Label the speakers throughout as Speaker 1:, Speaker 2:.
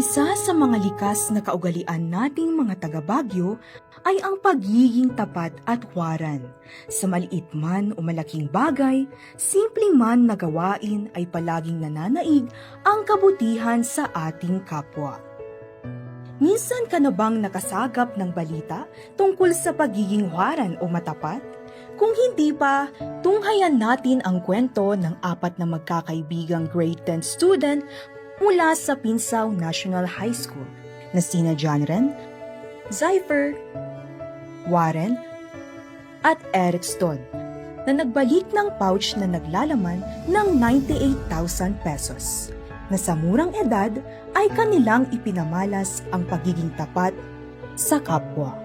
Speaker 1: Isa sa mga likas na kaugalian nating mga taga-Baguio ay ang pagiging tapat at huwaran. Sa maliit man o malaking bagay, simpleng man na gawain ay palaging nananaig ang kabutihan sa ating kapwa. Minsan ka na bang nakasagap ng balita tungkol sa pagiging huwaran o matapat? Kung hindi pa, tunghayan natin ang kwento ng 4 na magkakaibigang grade 10 student mula sa Pinsaw National High School na sina Jonren, Zypher, Warren, at Eric Stone na nagbalik ng pouch na naglalaman ng 98,000 pesos na sa murang edad ay kanilang ipinamalas ang pagiging tapat sa kapwa.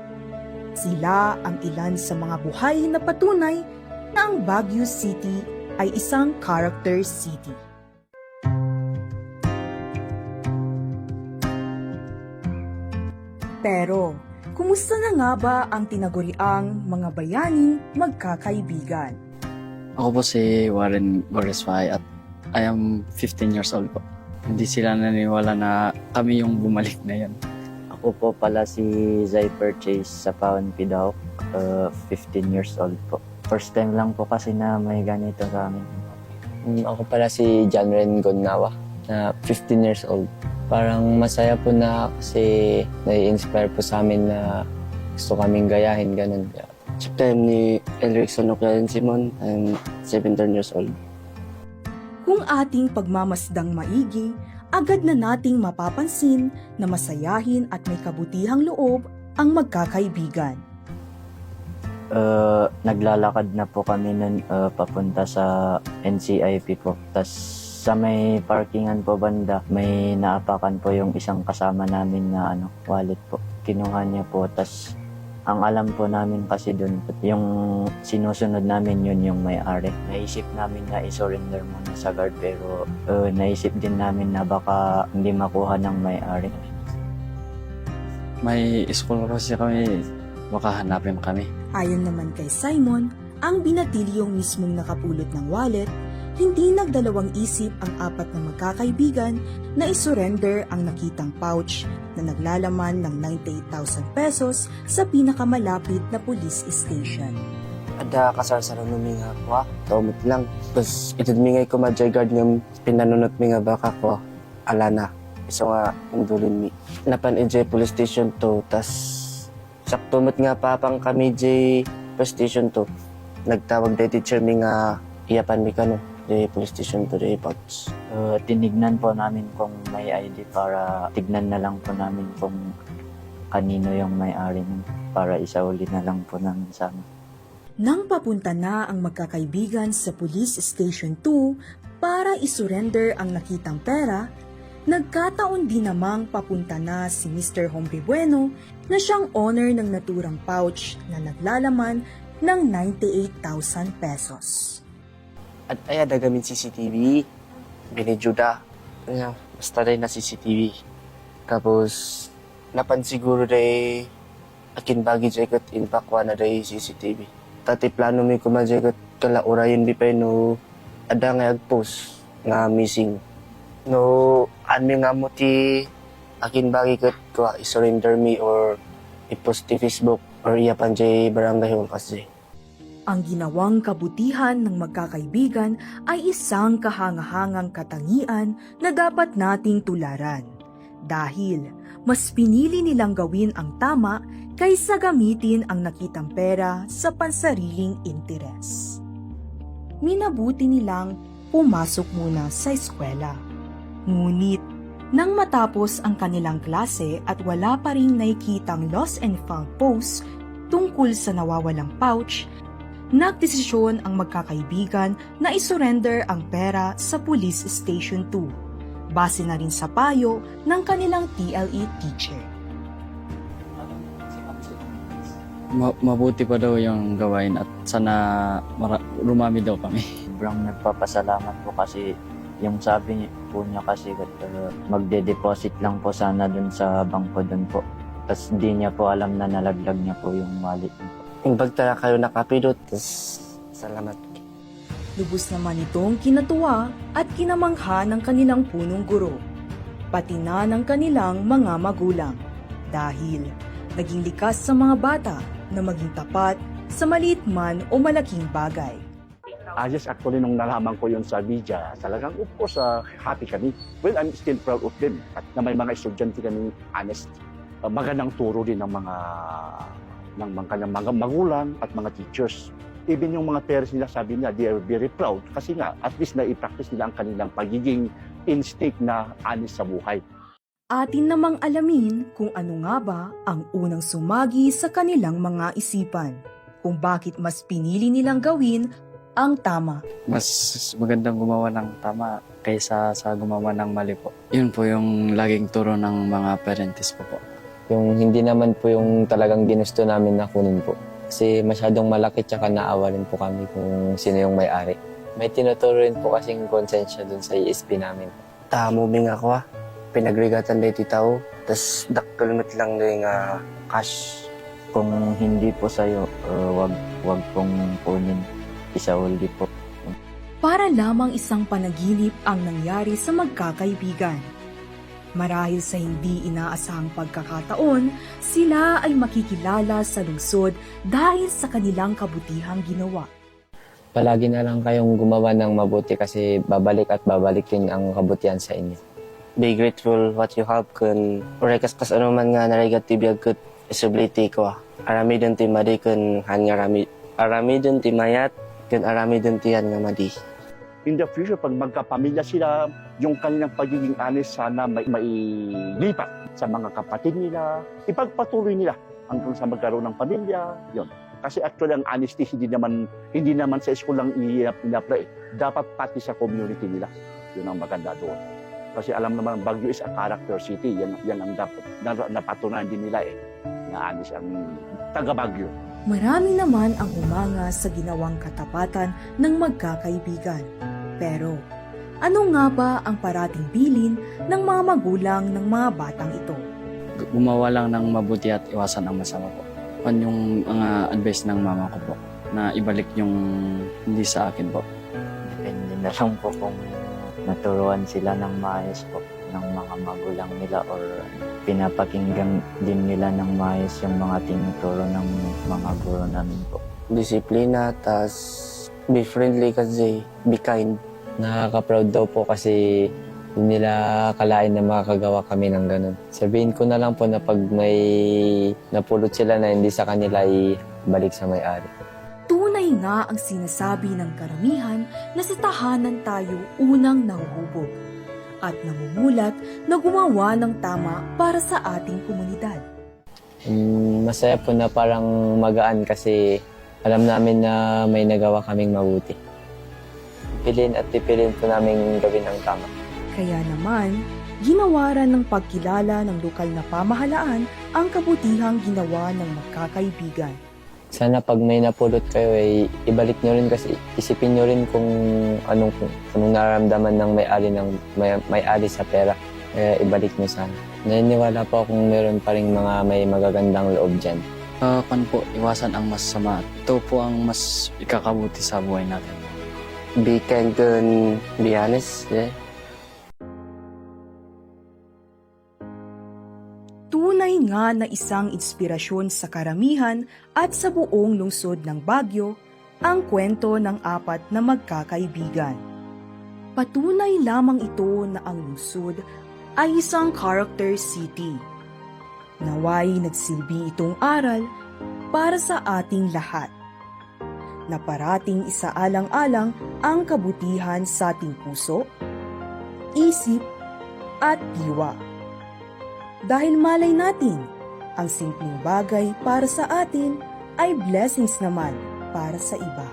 Speaker 1: Sila ang ilan sa mga buhay na patunay na ang Baguio City ay isang character city. Pero, kumusta na nga ba ang tinaguriang mga bayaning magkakaibigan?
Speaker 2: Ako po si Warren Boresfay at I am 15 years old po. Hindi sila naniniwala na kami yung bumalik na yan.
Speaker 3: Ako po pala si Zypher Chase sa Paon Pidao, 15 years old po. First time lang po kasi na may ganito sa amin.
Speaker 4: Ako pala si Jonren Gonnawa na 15 years old. Parang masaya po na kasi nai-inspire po sa amin na gusto kaming gayahin, ganun.
Speaker 5: Sa time ni Elrickson Oclayan Simon, I'm 17 years old.
Speaker 1: Kung ating pagmamasdang maigi, agad na nating mapapansin na masayahin at may kabutihang loob ang magkakaibigan.
Speaker 3: Naglalakad na po kami nun papunta sa NCIP po. Tas sa may parkingan po banda, may naapakan po yung isang kasama namin na wallet po. Kinuha niya po, tas ang alam po namin kasi dun, yung sinusunod namin yun yung may-ari. Naisip namin na i-surrender muna sa guard pero naisip din namin na baka hindi makuha ng may-ari.
Speaker 2: May school kasi kami, baka hanapin kami.
Speaker 1: Ayon naman kay Simon, ang binatilyong mismong nakapulot ng wallet, hindi nagdalawang isip ang 4 na magkakaibigan na isurrender ang nakitang pouch na naglalaman ng 98,000 pesos sa pinakamalapit na police station.
Speaker 5: Ada kasar-saro numi nga ko, taumot lang. Tapos itudmingay ko ma-joy guard ng pinanunot mi nga baka ko, alana. So nga, indulin mi. Napan-enjoy police station to, tas saktumot nga papang kami jay police station to. Nagtawag day teacher mi nga iyapan mi kano. The police station to the pouch.
Speaker 3: Tinignan po namin kung may ID para tignan na lang po namin kung kanino yung may-ari nun para isauli na lang po namin sa amin.
Speaker 1: Nang papunta na ang magkakaibigan sa Police Station 2 para isurrender ang nakitang pera, nagkataon din namang papunta na si Mr. Hombre Bueno na siyang owner ng naturang pouch na naglalaman ng 98,000 pesos.
Speaker 5: At ay dagamin CCTV, binidjuda. Basta rin na CCTV. Tapos, napansiguro rin akin bagi jacket impakwa na rin CCTV. Tati plano mi kumajacket kala orayon di pa no ada nga agpost nga missing. No, ami nga mo ti akin bagi kat ko i-surrender me or i-post ti Facebook or iyapan jay barangay hong kasi.
Speaker 1: Ang ginawang kabutihan ng magkakaibigan ay isang kahangahangang katangian na dapat nating tularan. Dahil mas pinili nilang gawin ang tama kaysa gamitin ang nakitang pera sa pansariling interes. Minabuti nilang pumasok muna sa eskwela. Ngunit, nang matapos ang kanilang klase at wala pa ring nakikitang lost and found post tungkol sa nawawalang pouch, nagdesisyon ang magkakaibigan na isurrender ang pera sa Police Station 2, base na rin sa payo ng kanilang TLE teacher.
Speaker 2: Mabuti pa daw yung gawain at sana rumami daw kami.
Speaker 3: Sobrang nagpapasalamat po kasi yung sabi po niya kasi magde-deposit lang po sana dun sa bangko dun po. Tapos hindi niya po alam na nalaglag niya po yung wallet niya.
Speaker 5: Imbag tara kayo nakapidot, tas salamat.
Speaker 1: Lubos naman itong kinatuwa at kinamangha ng kanilang punong guro. pati na ng kanilang mga magulang. Dahil naging likas sa mga bata na maging tapat sa maliit man o malaking bagay.
Speaker 6: Yes, actually, nung nalaman ko yun sa media, talagang of course, happy kami. Well, I'm still proud of them. At na may mga estudyante kami honest. Magandang turo din ng kanyang mga magulang at mga teachers. Even yung mga parents nila, sabi nila, they are very proud kasi nga, at least na-practice nila ang kanilang pagiging instinct na honest sa buhay.
Speaker 1: Atin namang alamin kung ano nga ba ang unang sumagi sa kanilang mga isipan. Kung bakit mas pinili nilang gawin ang tama.
Speaker 2: Mas magandang gumawa ng tama kaysa sa gumawa ng mali po. Yun po yung laging turo ng mga parents ko po.
Speaker 4: Yung hindi naman po yung talagang ginusto namin na kunin po. Kasi masyadong malaki tsaka naawa rin po kami kung sino yung may-ari. May tinuturo rin po kasing konsensya dun sa ESP namin.
Speaker 5: Moving ako pinagregatan dito tao, tas dakkalmit lang din nga cash.
Speaker 3: Kung hindi po sa'yo, wag pong kunin. Isauli po.
Speaker 1: Para lamang isang panaginip ang nangyari sa magkakaibigan. Marahil sa hindi inaasahang pagkakataon, sila ay makikilala sa lungsod dahil sa kanilang kabutihang ginawa.
Speaker 4: Palagi na lang kayong gumawa ng mabuti kasi babalik at babalik din ang kabutihan sa inyo.
Speaker 5: Be grateful what you have kun oray kas ano man nga narigat tibiyag kut isability ko. Arami dun ti madi kun han nga arami dun ti mayat kun arami dun ti han nga madi.
Speaker 6: In the future, pag magkapamilya sila, yung kanilang pagiging honest sana mailipat sa mga kapatid nila, ipagpatuloy nila hanggang sa magkaroon ng pamilya, yun. Kasi actually ang honesty hindi naman sa school lang i-apply. Dapat pati sa community nila. Yun ang maganda doon. Kasi alam naman Baguio is a character city. Yan ang dapat napatunayan din nila na honest ang taga Baguio.
Speaker 1: Marami naman ang humanga sa ginawang katapatan ng magkakaibigan. Pero, ano nga ba ang parating bilin ng mga magulang ng mga batang ito?
Speaker 2: Gumawa lang ng mabuti at iwasan ang masama po. Yan yung mga advice ng mama ko po, na ibalik yung hindi sa akin po.
Speaker 3: Depende na lang po kung naturuan sila ng maayos po ng mga magulang nila or pinapakinggan din nila ng maayos yung mga tinuturo ng mga guro namin po.
Speaker 5: Disiplina, tas be friendly kasi be kind.
Speaker 4: Nakaka-proud daw po kasi hindi nila kalain na makakagawa kami ng ganun. Sabihin ko na lang po na pag may napulot sila na hindi sa kanila, ibalik sa may-ari.
Speaker 1: Tunay nga ang sinasabi ng karamihan na sa tahanan tayo unang nahuhubog at namumulat na gumawa ng tama para sa ating komunidad.
Speaker 4: Masaya po na parang magaan kasi alam namin na may nagawa kaming mabuti. Pipilin at pipilin po namin gawin ang tama.
Speaker 1: Kaya naman, ginawaran ng pagkilala ng lokal na pamahalaan ang kabutihang ginawa ng magkakaibigan.
Speaker 4: Sana pag may napulot kayo ay ibalik nyo rin kasi isipin nyo rin kung anong nararamdaman ng may-ari sa pera. Kaya ibalik nyo sana. Naniniwala po akong meron pa rin mga may magagandang loob dyan.
Speaker 2: Iwasan ang masama. Ito po ang mas ikakabuti sa buhay natin.
Speaker 5: Be kind kun be honest. Yeah.
Speaker 1: Tunay nga na isang inspirasyon sa karamihan at sa buong lungsod ng Baguio ang kwento ng apat na magkakaibigan. Patunay lamang ito na ang lungsod ay isang character city. Naway nagsilbi itong aral para sa ating lahat, na parating isaalang-alang ang kabutihan sa ating puso, isip at diwa. Dahil malay natin, ang simpleng bagay para sa atin ay blessings naman para sa iba.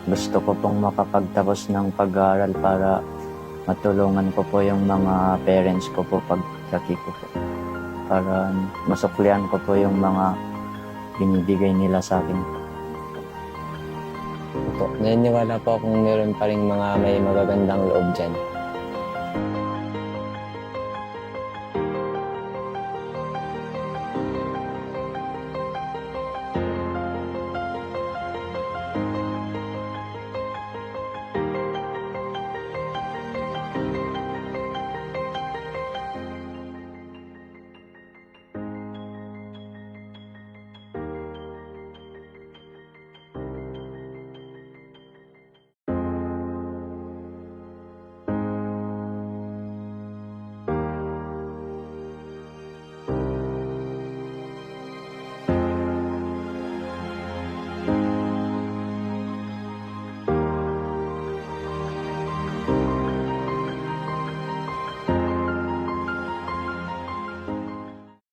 Speaker 3: Gusto ko pong makapagtapos ng pag-aaral para matulungan ko po yung mga parents ko po paglaki ko po. Para masuklian ko po yung mga binibigay nila sa akin.
Speaker 4: Naniniwala po akong meron pa rin mga may magagandang loob dyan.